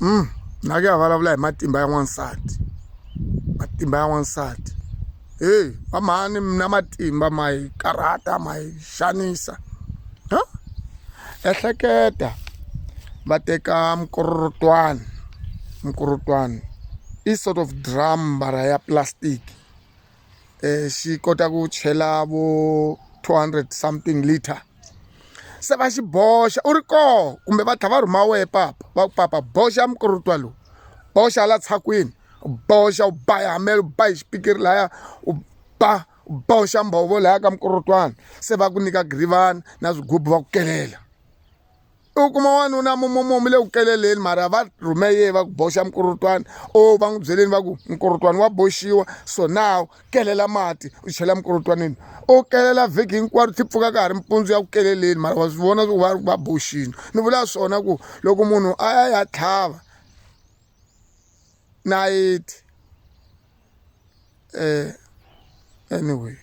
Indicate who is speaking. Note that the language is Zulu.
Speaker 1: Na ke vulavula hi matimba ya n'wansati. Matimba ya n'wansati. Hey, vamhani na matimba ma hi karhata, ma hi xanisa. Ehleketa va teka mukorotwana i sort of drum bara ya plastic. Xi kota ku chela vo 200 something liter. Se va xi boxa u ri koho kumbe va tlhela va rhuma wehe papa va ku papa boxa mukorotwa lowu, boxa la tshakwini, u boxa u ba hi hamelo, u ba hi xipikiri laya, u boxa mbhovo laya ka mukorotwana. Se va ku nyika girivana na swigubu va ku kelela. U kuma wanuna momomo le ku keleleni mara va rhume ye va ku boxa mukorotwana, o va n'wi byeleni va ku mukorotwana wa boxiwa, so now kelela mati u chela mukorotwaneni. U kelela vhiki hinkwaro ti pfuka ka ha ri mpundzu ya ku keleleni mara wa swi vona va boxini. Ni vula swona ku loko munhu a ya tlhava nayiti anyway.